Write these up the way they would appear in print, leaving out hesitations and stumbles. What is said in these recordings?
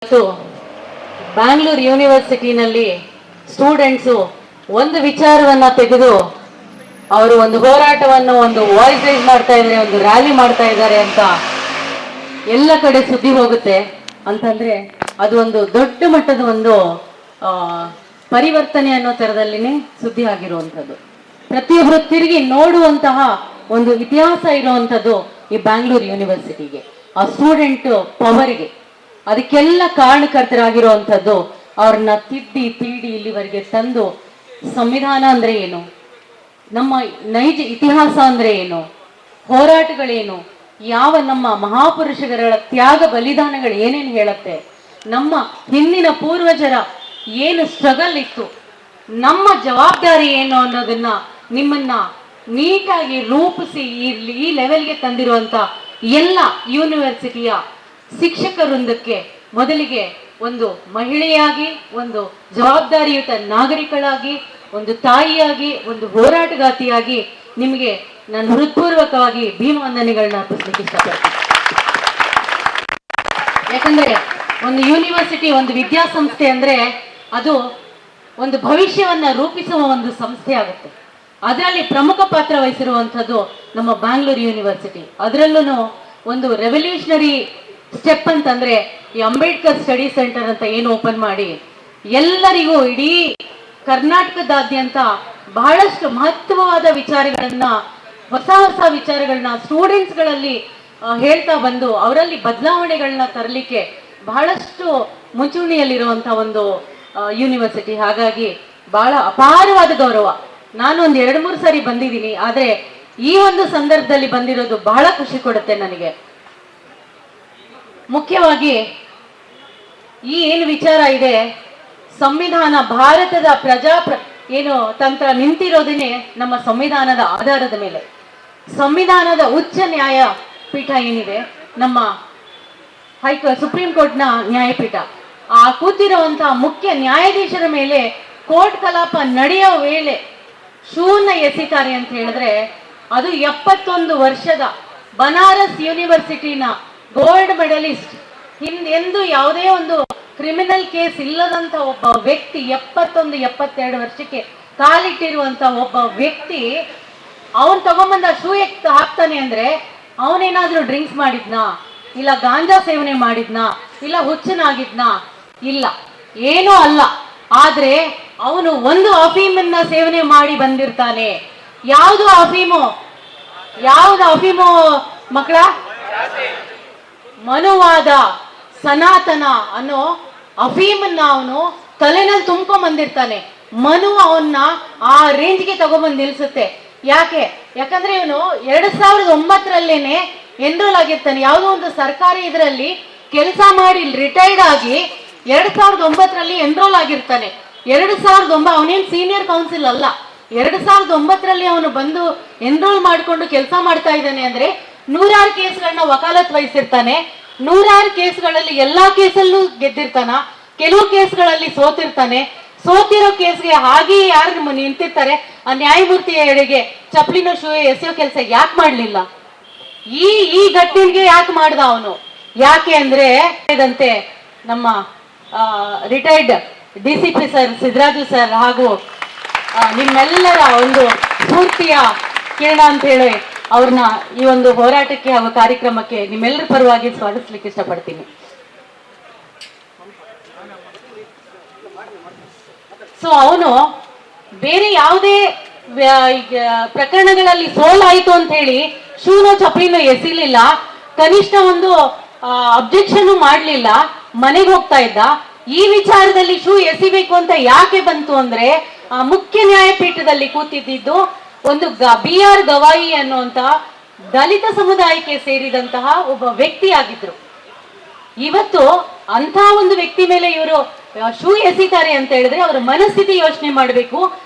ಇವತ್ತು ಬ್ಯಾಂಗ್ಳೂರ್ ಯೂನಿವರ್ಸಿಟಿನಲ್ಲಿ ಸ್ಟೂಡೆಂಟ್ಸು ಒಂದು ವಿಚಾರವನ್ನ ತೆಗೆದು ಅವರು ಒಂದು ಹೋರಾಟವನ್ನು ಒಂದು ವಾಯ್ಸ್ ರೈಸ್ ಮಾಡ್ತಾ ಇದ್ದಾರೆ, ಒಂದು ರ್ಯಾಲಿ ಮಾಡ್ತಾ ಇದ್ದಾರೆ ಅಂತ ಎಲ್ಲ ಕಡೆ ಸುದ್ದಿ ಹೋಗುತ್ತೆ ಅಂತಂದ್ರೆ ಅದು ಒಂದು ದೊಡ್ಡ ಮಟ್ಟದ ಒಂದು ಪರಿವರ್ತನೆ ಅನ್ನೋ ತರದಲ್ಲಿನೇ ಸುದ್ದಿ ಆಗಿರುವಂಥದ್ದು. ಪ್ರತಿಯೊಬ್ಬರು ತಿರುಗಿ ನೋಡುವಂತಹ ಒಂದು ಇತಿಹಾಸ ಇರುವಂಥದ್ದು ಈ ಬ್ಯಾಂಗ್ಳೂರ್ ಯೂನಿವರ್ಸಿಟಿಗೆ, ಆ ಸ್ಟೂಡೆಂಟ್ ಪವರ್ಗೆ. ಅದಕ್ಕೆಲ್ಲ ಕಾರಣಕರ್ತರಾಗಿರುವಂಥದ್ದು ಅವ್ರನ್ನ ತಿದ್ದಿ ತೀಡಿ ಇಲ್ಲಿವರೆಗೆ ತಂದು ಸಂವಿಧಾನ ಅಂದ್ರೆ ಏನು, ನಮ್ಮ ನೈಜ ಇತಿಹಾಸ ಅಂದ್ರೆ ಏನು, ಹೋರಾಟಗಳೇನು, ಯಾವ ನಮ್ಮ ಮಹಾಪುರುಷರ ತ್ಯಾಗ ಬಲಿದಾನಗಳು ಏನೇನು ಹೇಳುತ್ತೆ, ನಮ್ಮ ಹಿಂದಿನ ಪೂರ್ವಜರ ಏನು ಸ್ಟ್ರಗಲ್ ಇತ್ತು, ನಮ್ಮ ಜವಾಬ್ದಾರಿ ಏನು ಅನ್ನೋದನ್ನ ನಿಮ್ಮನ್ನ ನೀಟಾಗಿ ರೂಪಿಸಿ ಈ ಲೆವೆಲ್ಗೆ ತಂದಿರುವಂತ ಎಲ್ಲ ಯೂನಿವರ್ಸಿಟಿಯ ಶಿಕ್ಷಕ ವೃಂದಕ್ಕೆ ಮೊದಲಿಗೆ ಒಂದು ಮಹಿಳೆಯಾಗಿ, ಒಂದು ಜವಾಬ್ದಾರಿಯುತ ನಾಗರಿಕಳಾಗಿ, ಒಂದು ತಾಯಿಯಾಗಿ, ಒಂದು ಹೋರಾಟಗಾತಿಯಾಗಿ ನಿಮಗೆ ನಾನು ಹೃತ್ಪೂರ್ವಕವಾಗಿ ಭೀಮವಂದನೆಗಳನ್ನ ಅರ್ಪಿಸ್ಲಿಕ್ಕೆ ಇಷ್ಟಪಡ್ತೀನಿ. ಯಾಕಂದ್ರೆ ಒಂದು ಯೂನಿವರ್ಸಿಟಿ, ಒಂದು ವಿದ್ಯಾಸಂಸ್ಥೆ ಅಂದ್ರೆ ಅದು ಒಂದು ಭವಿಷ್ಯವನ್ನ ರೂಪಿಸುವ ಒಂದು ಸಂಸ್ಥೆ ಆಗುತ್ತೆ. ಅದರಲ್ಲಿ ಪ್ರಮುಖ ಪಾತ್ರ ವಹಿಸಿರುವಂಥದ್ದು ನಮ್ಮ ಬ್ಯಾಂಗ್ಳೂರ್ ಯೂನಿವರ್ಸಿಟಿ. ಅದರಲ್ಲೂ ಒಂದು ರೆವಲ್ಯೂಷನರಿ ಸ್ಟೆಪ್ ಅಂತಂದ್ರೆ ಈ ಅಂಬೇಡ್ಕರ್ ಸ್ಟಡಿ ಸೆಂಟರ್ ಅಂತ ಏನು ಓಪನ್ ಮಾಡಿ ಎಲ್ಲರಿಗೂ ಇಡೀ ಕರ್ನಾಟಕದಾದ್ಯಂತ ಬಹಳಷ್ಟು ಮಹತ್ವವಾದ ವಿಚಾರಗಳನ್ನ, ಹೊಸ ಹೊಸ ವಿಚಾರಗಳನ್ನ ಸ್ಟೂಡೆಂಟ್ಸ್ಗಳಲ್ಲಿ ಹೇಳ್ತಾ ಬಂದು ಅವರಲ್ಲಿ ಬದಲಾವಣೆಗಳನ್ನ ತರಲಿಕ್ಕೆ ಬಹಳಷ್ಟು ಮುಂಚೂಣಿಯಲ್ಲಿರುವಂತ ಒಂದು ಯೂನಿವರ್ಸಿಟಿ. ಹಾಗಾಗಿ ಬಹಳ ಅಪಾರವಾದ ಗೌರವ. ನಾನು ಒಂದು 2-3 ಸಾರಿ ಬಂದಿದ್ದೀನಿ, ಆದ್ರೆ ಈ ಒಂದು ಸಂದರ್ಭದಲ್ಲಿ ಬಂದಿರೋದು ಬಹಳ ಖುಷಿ ಕೊಡುತ್ತೆ ನನಗೆ. ಮುಖ್ಯವಾಗಿ ಈ ಏನು ವಿಚಾರ ಇದೆ, ಸಂವಿಧಾನ, ಭಾರತದ ಏನು ತಂತ್ರ ನಿಂತಿರೋದೇನೆ ನಮ್ಮ ಸಂವಿಧಾನದ ಆಧಾರದ ಮೇಲೆ. ಸಂವಿಧಾನದ ಉಚ್ಚ ನ್ಯಾಯಪೀಠ ಏನಿದೆ, ನಮ್ಮ ಸುಪ್ರೀಂ ಕೋರ್ಟ್ನ ನ್ಯಾಯಪೀಠ, ಆ ಕೂತಿರುವಂತಹ ಮುಖ್ಯ ನ್ಯಾಯಾಧೀಶರ ಮೇಲೆ ಕೋರ್ಟ್ ಕಲಾಪ ನಡೆಯೋ ವೇಳೆ ಶೂನ್ಯ ಎಸಿತಾರೆ ಅಂತ ಹೇಳಿದ್ರೆ ಅದು 71 ವರ್ಷದ ಬನಾರಸ್ ಯೂನಿವರ್ಸಿಟಿನ ಗೋಲ್ಡ್ ಮೆಡಲಿಸ್ಟ್, ಹಿಂದೆಂದು ಯಾವುದೇ ಒಂದು ಕ್ರಿಮಿನಲ್ ಕೇಸ್ ಇಲ್ಲದಂತ ಒಬ್ಬ ವ್ಯಕ್ತಿ, 71-72 ವರ್ಷಕ್ಕೆ ಕಾಲಿಟ್ಟಿರುವಂತ ಒಬ್ಬ ವ್ಯಕ್ತಿ, ಅವನ್ ತಗೊಂಬಂದ ಶೂ ಹಾಕ್ತಾನೆ ಅಂದ್ರೆ ಅವನೇನಾದ್ರೂ ಡ್ರಿಂಕ್ಸ್ ಮಾಡಿದ್ನಾ, ಇಲ್ಲ ಗಾಂಜಾ ಸೇವನೆ ಮಾಡಿದ್ನಾ, ಇಲ್ಲ ಹುಚ್ಚನಾಗಿದ್ನಾ? ಇಲ್ಲ, ಏನೂ ಅಲ್ಲ. ಆದ್ರೆ ಅವನು ಒಂದು ಅಫೀಮನ್ನ ಸೇವನೆ ಮಾಡಿ ಬಂದಿರ್ತಾನೆ. ಯಾವುದು ಅಫೀಮು? ಮಕ್ಕಳ? ಮನುವಾದ, ಸನಾತನ ಅನ್ನೋ ಅಫೀಮನ್ನ ಅವನು ತಲೆನಲ್ಲಿ ತುಂಬ್ಕೊಂಡ್ ಬಂದಿರ್ತಾನೆ. ಮನು ಅವನ್ನ ಆ ರೇಂಜ್ಗೆ ತಗೊಂಡ್ಬಂದು ನಿಲ್ಸುತ್ತೆ. ಯಾಕಂದ್ರೆ ಇವನು 2009ರಲ್ಲೇನೆ ಎನ್ರೋಲ್ ಆಗಿರ್ತಾನೆ. ಯಾವುದೋ ಒಂದು ಸರ್ಕಾರಿ ಇದರಲ್ಲಿ ಕೆಲಸ ಮಾಡಿ ರಿಟೈರ್ಡ್ ಆಗಿ 2009ರಲ್ಲಿ ಎನ್ರೋಲ್ ಆಗಿರ್ತಾನೆ. 2009 ಅವನೇನು ಸೀನಿಯರ್ ಕೌನ್ಸಿಲ್ ಅಲ್ಲ. 2009ರಲ್ಲಿ ಅವನು ಬಂದು ಎನ್ರೋಲ್ ಮಾಡಿಕೊಂಡು ಕೆಲಸ ಮಾಡ್ತಾ ಇದ್ದಾನೆ ಅಂದ್ರೆ 100 ಕೇಸ್ಗಳನ್ನ ವಕಾಲತ್ ವಹಿಸಿರ್ತಾನೆ. 100 ಕೇಸ್ಗಳಲ್ಲಿ ಎಲ್ಲಾ ಕೇಸಲ್ಲೂ ಗೆದ್ದಿರ್ತಾನ, ಕೆಲವು ಕೇಸ್ಗಳಲ್ಲಿ ಸೋತಿರ್ತಾನೆ. ಸೋತಿರೋ ಕೇಸ್ಗೆ ಹಾಗೆ ಯಾರು ನಿಂತಿರ್ತಾರೆ, ಆ ನ್ಯಾಯಮೂರ್ತಿ ಎಡೆಗೆ ಚಪ್ಲಿನ ಶೂ ಎಸೆಯೋ ಕೆಲಸ ಯಾಕೆ ಮಾಡ್ಲಿಲ್ಲ? ಈ ಘಟನೆಗೆ ಯಾಕೆ ಮಾಡ್ದ ಅವನು? ಯಾಕೆ ಅಂದ್ರೆ ಇದಂತೆ ನಮ್ಮ retired DCP sir Siddaraju sir ಹಾಗೂ ನಿಮ್ಮೆಲ್ಲರ ಒಂದು ಸ್ಫೂರ್ತಿಯ ಕಿರಣ ಅಂತ ಹೇಳಿ ಅವ್ರನ್ನ ಈ ಒಂದು ಹೋರಾಟಕ್ಕೆ ಹಾಗೂ ಕಾರ್ಯಕ್ರಮಕ್ಕೆ ನಿಮ್ಮೆಲ್ಲರ ಪರವಾಗಿ ಸ್ವಾಗತಿಸ್ಲಿಕ್ಕೆ ಇಷ್ಟಪಡ್ತೀನಿ. ಸೊ ಅವನು ಬೇರೆ ಯಾವುದೇ ಪ್ರಕರಣಗಳಲ್ಲಿ ಸೋಲಾಯಿತು ಅಂತ ಹೇಳಿ ಶೂನೋ ಚಪ್ಲಿನೋ ಎಸಿಲಿಲ್ಲ, ಕನಿಷ್ಠ ಒಂದು ಅಬ್ಜೆಕ್ಷನ್ ಮಾಡ್ಲಿಲ್ಲ, ಮನೆಗೆ ಹೋಗ್ತಾ ಇದ್ದ. ಈ ವಿಚಾರದಲ್ಲಿ ಶೂ ಎಸಿಬೇಕು ಅಂತ ಯಾಕೆ ಬಂತು ಅಂದ್ರೆ ಮುಖ್ಯ ನ್ಯಾಯಪೀಠದಲ್ಲಿ ಕೂತಿದ್ದು ಒಂದು BR ಗವಾಯಿ ಅನ್ನುವಂತ ದಲಿತ ಸಮುದಾಯಕ್ಕೆ ಸೇರಿದಂತಹ ಒಬ್ಬ ವ್ಯಕ್ತಿ ಆಗಿದ್ರು. ಇವತ್ತು ಅಂತ ಒಂದು ವ್ಯಕ್ತಿ ಮೇಲೆ ಇವರು ಶೂ ಎಸಿತಾರೆ ಅಂತ ಹೇಳಿದ್ರೆ ಅವರ ಮನಸ್ಥಿತಿ ಯೋಚನೆ ಮಾಡಬೇಕು.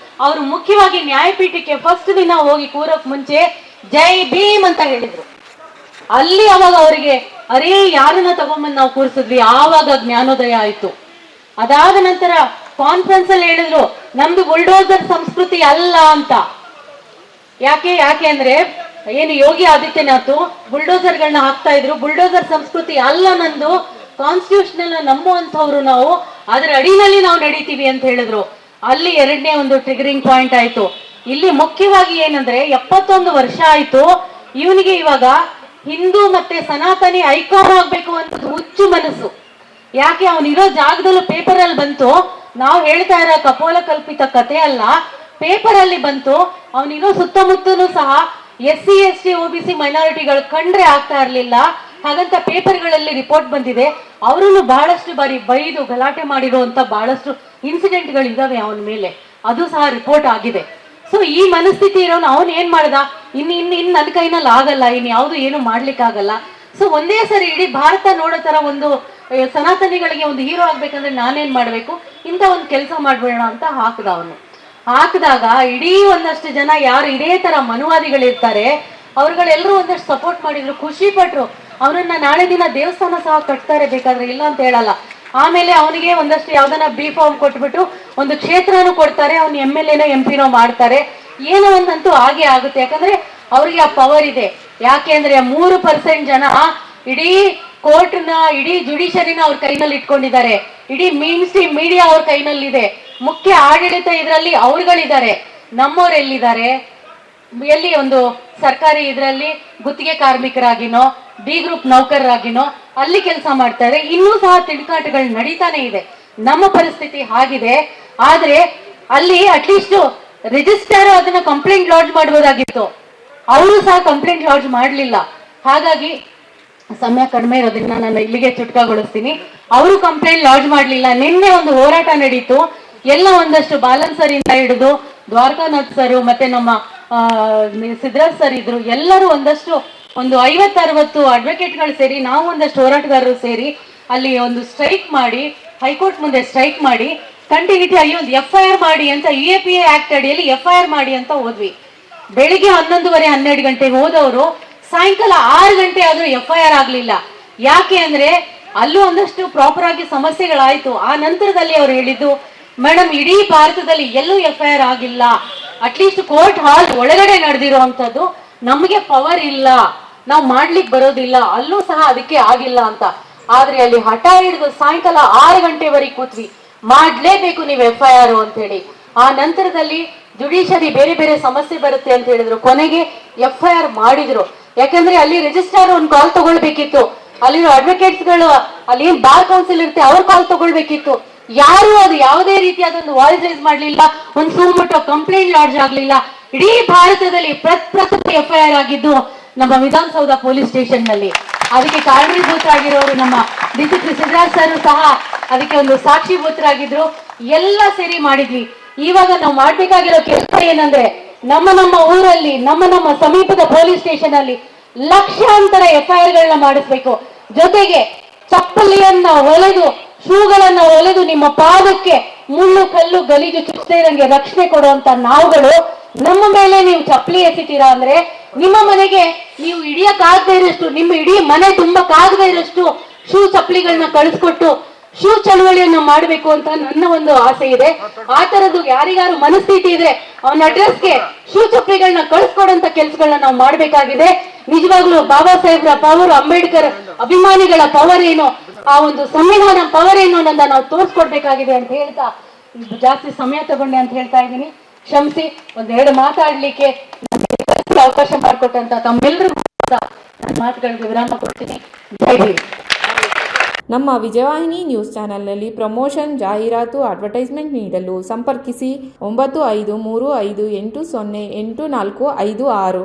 ಅವರು ಮುಖ್ಯವಾಗಿ ನ್ಯಾಯಪೀಠಕ್ಕೆ ಫಸ್ಟ್ ದಿನ ಹೋಗಿ ಕೂರಕ್ ಮುಂಚೆ ಜೈ ಭೀಮ್ ಅಂತ ಹೇಳಿದ್ರು. ಅಲ್ಲಿ ಅವಾಗ ಅವರಿಗೆ ಅರೇ ಯಾರನ್ನ ತಗೊಂಬಂದು ನಾವು ಕೂರಿಸಿದ್ವಿ, ಆವಾಗ ಜ್ಞಾನೋದಯ ಆಯ್ತು. ಅದಾದ ನಂತರ ಕಾನ್ಫರೆನ್ಸ್ ಅಲ್ಲಿ ಹೇಳಿದ್ರು ನಮ್ದು ಬುಲ್ಡೋಸರ್ ಸಂಸ್ಕೃತಿ ಅಲ್ಲ ಅಂತ. ಯಾಕೆ ಅಂದ್ರೆ ಏನು ಯೋಗಿ ಆದಿತ್ಯನಾಥ್ ಬುಲ್ಡೋಸರ್ಗಳನ್ನ ಹಾಕ್ತಾ ಇದ್ರು, ಬುಲ್ಡೋಸರ್ ಸಂಸ್ಕೃತಿ ಅಲ್ಲ ನಂದು, ಕಾನ್ಸ್ಟಿಟ್ಯೂಷನ್ ನಂಬುವಂಥವ್ರು ನಾವು, ಅದರ ಅಡಿನಲ್ಲಿ ನಾವು ನಡೀತೀವಿ ಅಂತ ಹೇಳಿದ್ರು. ಅಲ್ಲಿ ಎರಡನೇ ಒಂದು ಟ್ರಿಗರಿಂಗ್ ಪಾಯಿಂಟ್ ಆಯ್ತು. ಇಲ್ಲಿ ಮುಖ್ಯವಾಗಿ ಏನಂದ್ರೆ 71 ವರ್ಷ ಆಯ್ತು ಇವನಿಗೆ ಇವಾಗ ಹಿಂದೂ ಮತ್ತೆ ಸನಾತನಿ ಐಕಾನ್ ಆಗ್ಬೇಕು ಅಂತ ಹುಚ್ಚು ಮನಸ್ಸು. ಯಾಕೆ ಅವನಿರೋ ಜಾಗದಲ್ಲೂ ಪೇಪರ್ ಅಲ್ಲಿ ಬಂತು, ನಾವು ಹೇಳ್ತಾ ಇರೋ ಕಪೋಲ ಕಲ್ಪಿತ ಕಥೆ ಅಲ್ಲ, ಪೇಪರ್ ಅಲ್ಲಿ ಬಂತು. ಅವನಿರೋ ಸುತ್ತಮುತ್ತಲೂ ಸಹ SC ST OBC ಮೈನಾರಿಟಿಗಳು ಕಂಡ್ರೆ ಆಗ್ತಾ ಇರ್ಲಿಲ್ಲ, ಹಾಗಂತ ಪೇಪರ್ಗಳಲ್ಲಿ ರಿಪೋರ್ಟ್ ಬಂದಿದೆ. ಅವರನ್ನು ಬಹಳಷ್ಟು ಬಾರಿ ಬೈದು ಗಲಾಟೆ ಮಾಡಿರುವಂತ ಬಹಳಷ್ಟು ಇನ್ಸಿಡೆಂಟ್ಗಳು ಇದಾವೆ ಅವನ ಮೇಲೆ, ಅದು ಸಹ ರಿಪೋರ್ಟ್ ಆಗಿದೆ. ಸೊ ಈ ಮನಸ್ಥಿತಿ ಇರೋನು ಅವನ್ ಏನ್ ಮಾಡ್ದ, ಇನ್ನು ನನ್ನ ಕೈನಲ್ಲಿ ಆಗಲ್ಲ, ಇನ್ ಯಾವ್ದು ಏನು ಮಾಡ್ಲಿಕ್ಕಾಗಲ್ಲ. ಸೊ ಒಂದೇ ಸರಿ ಇಡೀ ಭಾರತ ನೋಡೋ ತರ ಒಂದು ಸನಾತನಿಗಳಿಗೆ ಒಂದು ಹೀರೋ ಆಗ್ಬೇಕಂದ್ರೆ ನಾನೇನ್ ಮಾಡ್ಬೇಕು, ಇಂಥ ಒಂದು ಕೆಲಸ ಮಾಡ್ಬೇಡ ಅಂತ ಹಾಕ್ದ ಅವನು. ಹಾಕಿದಾಗ ಇಡೀ ಒಂದಷ್ಟು ಜನ ಯಾರು ಇದೇ ತರ ಮನುವಾದಿಗಳಿರ್ತಾರೆ ಅವ್ರುಗಳೆಲ್ಲರೂ ಒಂದಷ್ಟು ಸಪೋರ್ಟ್ ಮಾಡಿದ್ರು, ಖುಷಿ ಪಟ್ರು. ಅವನನ್ನ ನಾಳೆ ದಿನ ದೇವಸ್ಥಾನ ಸಹ ಕಟ್ತಾರೆ ಬೇಕಾದ್ರೆ, ಇಲ್ಲ ಅಂತ ಹೇಳಲ್ಲ. ಆಮೇಲೆ ಅವನಿಗೆ ಒಂದಷ್ಟು ಯಾವ್ದನ್ನ ಬಿ ಫಾರ್ಮ್ ಕೊಟ್ಬಿಟ್ಟು ಒಂದು ಕ್ಷೇತ್ರನೂ ಕೊಡ್ತಾರೆ, ಅವ್ನು MLA MP ಮಾಡ್ತಾರೆ. ಏನೋ ಒಂದಂತೂ ಹಾಗೆ ಆಗುತ್ತೆ, ಯಾಕಂದ್ರೆ ಅವ್ರಿಗೆ ಆ ಪವರ್ ಇದೆ. ಯಾಕೆ ಅಂದ್ರೆ 3% ಜನ ಇಡೀ ಕೋರ್ಟ್ನ, ಇಡೀ ಜುಡಿಷರಿನ ಅವ್ರ ಕೈನಲ್ಲಿ ಇಟ್ಕೊಂಡಿದ್ದಾರೆ. ಇಡೀ ಮೇನ್ ಸ್ಟ್ರೀಮ್ ಮೀಡಿಯಾ ಅವ್ರ ಕೈನಲ್ಲಿದೆ. ಮುಖ್ಯ ಆಡಳಿತ ಇದರಲ್ಲಿ ಅವ್ರುಗಳಿದ್ದಾರೆ. ನಮ್ಮವ್ರು ಎಲ್ಲಿದ್ದಾರೆ? ಎಲ್ಲಿ ಒಂದು ಸರ್ಕಾರಿ ಇದರಲ್ಲಿ ಗುತ್ತಿಗೆ ಕಾರ್ಮಿಕರಾಗಿನೋ B ಗ್ರೂಪ್ ನೌಕರರಾಗಿನೋ ಅಲ್ಲಿ ಕೆಲಸ ಮಾಡ್ತಾರೆ. ಇನ್ನೂ ಸಹ ತಿಳುಕಾಟಗಳು ನಡೀತಾನೆ ಇದೆ. ನಮ್ಮ ಪರಿಸ್ಥಿತಿ ಹಾಗಿದೆ. ಆದ್ರೆ ಅಲ್ಲಿ ಅಟ್ಲೀಸ್ಟ್ ರಿಜಿಸ್ಟರ್ ಅದನ್ನ ಕಂಪ್ಲೇಂಟ್ ಲಾಡ್ಜ್ ಮಾಡಬಹುದಾಗಿತ್ತು, ಅವರು ಸಹ ಕಂಪ್ಲೇಂಟ್ ಲಾಡ್ಜ್ ಮಾಡಲಿಲ್ಲ. ಹಾಗಾಗಿ ಸಮಯ ಕಡಿಮೆ ಇರೋದ್ರಿಂದ ನಾನು ಇಲ್ಲಿಗೆ ಚುಟ್ಕಾಗೊಳಿಸ್ತೀನಿ. ಅವರು ಕಂಪ್ಲೇಂಟ್ ಲಾಡ್ಜ್ ಮಾಡಲಿಲ್ಲ. ನಿನ್ನೆ ಒಂದು ಹೋರಾಟ ನಡೀತು. ಎಲ್ಲ ಒಂದಷ್ಟು ಬಾಲನ್ ಸರ್ ಇಂದ ಹಿಡಿದು ದ್ವಾರಕಾನಾಥ್ ಸರ್ ಮತ್ತೆ ನಮ್ಮ ಸಿದ್ದರಾಜ್ ಸರ್ ಇದ್ರು. ಎಲ್ಲರೂ ಒಂದು 50-60 ಅಡ್ವೊಕೇಟ್ಗಳು ಸೇರಿ, ನಾವು ಒಂದಷ್ಟು ಹೋರಾಟಗಾರರು ಸೇರಿ ಅಲ್ಲಿ ಒಂದು ಸ್ಟ್ರೈಕ್ ಮಾಡಿ, ಹೈಕೋರ್ಟ್ ಮುಂದೆ ಸ್ಟ್ರೈಕ್ ಮಾಡಿ, ಕಂಟಿನ್ಯೂಟಿ ಆಗಿ ಒಂದು FIR ಮಾಡಿ ಅಂತ, UAPA ಆಕ್ಟ್ ಅಡಿಯಲ್ಲಿ FIR ಮಾಡಿ ಅಂತ ಹೋದ್ವಿ. ಬೆಳಿಗ್ಗೆ 11:30-12 ಗಂಟೆಗೆ ಹೋದವರು ಸಾಯಂಕಾಲ 6 ಗಂಟೆ ಆದ್ರೂ FIR ಆಗ್ಲಿಲ್ಲ. ಯಾಕೆ ಅಂದ್ರೆ ಅಲ್ಲೂ ಒಂದಷ್ಟು ಪ್ರಾಪರ್ ಆಗಿ ಸಮಸ್ಯೆಗಳಾಯ್ತು. ಆ ನಂತರದಲ್ಲಿ ಅವ್ರು ಹೇಳಿದ್ದು, ಮೇಡಮ್ ಇಡೀ ಭಾರತದಲ್ಲಿ ಎಲ್ಲೂ FIR ಆಗಿಲ್ಲ, ಅಟ್ಲೀಸ್ಟ್ ಕೋರ್ಟ್ ಹಾಲ್ ಒಳಗಡೆ ನಡೆದಿರುವಂತದ್ದು ನಮಗೆ ಪವರ್ ಇಲ್ಲ, ನಾವು ಮಾಡ್ಲಿಕ್ಕೆ ಬರೋದಿಲ್ಲ, ಅಲ್ಲೂ ಸಹ ಅದಕ್ಕೆ ಆಗಿಲ್ಲ ಅಂತ. ಆದ್ರೆ ಅಲ್ಲಿ ಹಠ ಹಿಡಿದು ಸಾಯಂಕಾಲ 6 ಗಂಟೆವರೆಗೆ ಕೂತ್ವಿ, ಮಾಡ್ಲೇಬೇಕು ನೀವು FIR ಅಂತ ಹೇಳಿ. ಆ ನಂತರದಲ್ಲಿ ಜುಡಿಷರಿ ಬೇರೆ ಬೇರೆ ಸಮಸ್ಯೆ ಬರುತ್ತೆ ಅಂತ ಹೇಳಿದ್ರು. ಕೊನೆಗೆ FIR ಮಾಡಿದ್ರು. ಯಾಕಂದ್ರೆ ಅಲ್ಲಿ ರಿಜಿಸ್ಟ್ರಾರ್ ಒಂದು ಕಾಲ್ ತಗೊಳ್ಬೇಕಿತ್ತು, ಅಲ್ಲಿರೋ ಅಡ್ವೊಕೇಟ್ಸ್ಗಳು, ಅಲ್ಲಿ ಏನ್ ಬಾರ್ ಕೌನ್ಸಿಲ್ ಇರುತ್ತೆ ಅವ್ರ ಕಾಲ್ ತಗೊಳ್ಬೇಕಿತ್ತು. ಯಾರು ಅದು ಯಾವುದೇ ರೀತಿಯಾದ ಒಂದು ವಾಯ್ಸ್ ರೈಸ್ ಮಾಡ್ಲಿಲ್ಲ, ಒಂದು ಸುಮ್ಮಟೋ ಕಂಪ್ಲೇಂಟ್ ಲಾಡ್ಜ್ ಆಗ್ಲಿಲ್ಲ. ಇಡೀ ಭಾರತದಲ್ಲಿ ಪ್ರಥಮ FIR ಆಗಿದ್ದು ನಮ್ಮ ವಿಧಾನಸೌಧ ಪೊಲೀಸ್ ಸ್ಟೇಷನ್ ನಲ್ಲಿ. ಅದಕ್ಕೆ ಕಾರಣೀಭೂತರಾಗಿರೋರು ನಮ್ಮ DCP ಸಿದ್ದರಾಜ್ ಸರ್ ಸಹ ಅದಕ್ಕೆ ಒಂದು ಸಾಕ್ಷಿಭೂತರಾಗಿದ್ರು. ಎಲ್ಲ ಸೇರಿ ಮಾಡಿದ್ವಿ. ಇವಾಗ ನಾವು ಮಾಡ್ಬೇಕಾಗಿರೋ ಕೆಲಸ ಏನಂದ್ರೆ, ನಮ್ಮ ಊರಲ್ಲಿ, ನಮ್ಮ ಸಮೀಪದ ಪೊಲೀಸ್ ಸ್ಟೇಷನ್ ಅಲ್ಲಿ ಲಕ್ಷಾಂತರ FIR ಗಳನ್ನ ಮಾಡಿಸ್ಬೇಕು. ಜೊತೆಗೆ ಚಪ್ಪಲಿಯನ್ನ ಹೊಲೆದು, ಶೂಗಳನ್ನ ಹೊಲೆದು ನಿಮ್ಮ ಪಾದಕ್ಕೆ ಮುಳ್ಳು ಕಲ್ಲು ಗಲೀಜು ಚುಚ್ಚದೇ ಇರಂಗೆ ರಕ್ಷಣೆ ಕೊಡುವಂತ ನಾವುಗಳು ನಮ್ಮ ಮೇಲೆ ನೀವು ಚಪ್ಪಲಿ ಎಸಿತೀರಾ ಅಂದ್ರೆ, ನಿಮ್ಮ ಮನೆಗೆ ನೀವು ಹಿಡಿಯಕ್ಕಾಗದೇ ಇರೋಷ್ಟು, ನಿಮ್ಮ ಇಡೀ ಮನೆ ತುಂಬಕ್ಕಾಗದೇ ಇರೋಷ್ಟು ಶೂ ಚಪ್ಪಲಿಗಳನ್ನ ಕಳಿಸ್ಕೊಟ್ಟು ಶೂ ಚಳವಳಿಯನ್ನ ಮಾಡಬೇಕು ಅಂತ ನನ್ನ ಒಂದು ಆಸೆ ಇದೆ. ಆ ತರದ್ದು ಯಾರಿಗಾರು ಮನಸ್ಥಿತಿ ಇದೆ ಅವನ ಅಡ್ರೆಸ್ಗೆ ಶೂ ಚಪ್ಪಲಿಗಳನ್ನ ಕಳಿಸ್ಕೊಡಂತ ಕೆಲಸಗಳನ್ನ ನಾವು ಮಾಡ್ಬೇಕಾಗಿದೆ. ನಿಜವಾಗ್ಲೂ ಬಾಬಾ ಸಾಹೇಬ್ರ ಪವರ್, ಅಂಬೇಡ್ಕರ್ ಅಭಿಮಾನಿಗಳ ಪವರ್ ಏನು, ಆ ಒಂದು ಸಂವಿಧಾನ ಪವರ್ ಏನು ಅನ್ನೋದನ್ನ ನಾವು ತೋರಿಸ್ಕೊಡ್ಬೇಕಾಗಿದೆ ಅಂತ ಹೇಳ್ತಾ, ಜಾಸ್ತಿ ಸಮಯ ತಗೊಂಡೆ ಅಂತ ಹೇಳ್ತಾ ಇದ್ದೀನಿ, ಕ್ಷಮಿಸಿ. ಒಂದೆರಡು ಮಾತಾಡ್ಲಿಕ್ಕೆ ಅವಕಾಶ ಮಾಡಿಕೊಟ್ಟಂತ ತಮ್ಮೆಲ್ಲರಿಗೂ ಮಾತುಗಳಿಗೆ ವಿರಾಮ ಕೊಡ್ತೀನಿ. ಜೈ ಭೀಮ್. ನಮ್ಮ ವಿಜಯವಾಹಿನಿ ನ್ಯೂಸ್ ಚಾನೆಲ್ನಲ್ಲಿ ಪ್ರಮೋಷನ್, ಜಾಹೀರಾತು, ಅಡ್ವರ್ಟೈಸ್ಮೆಂಟ್ ನೀಡಲು ಸಂಪರ್ಕಿಸಿ 9535808456.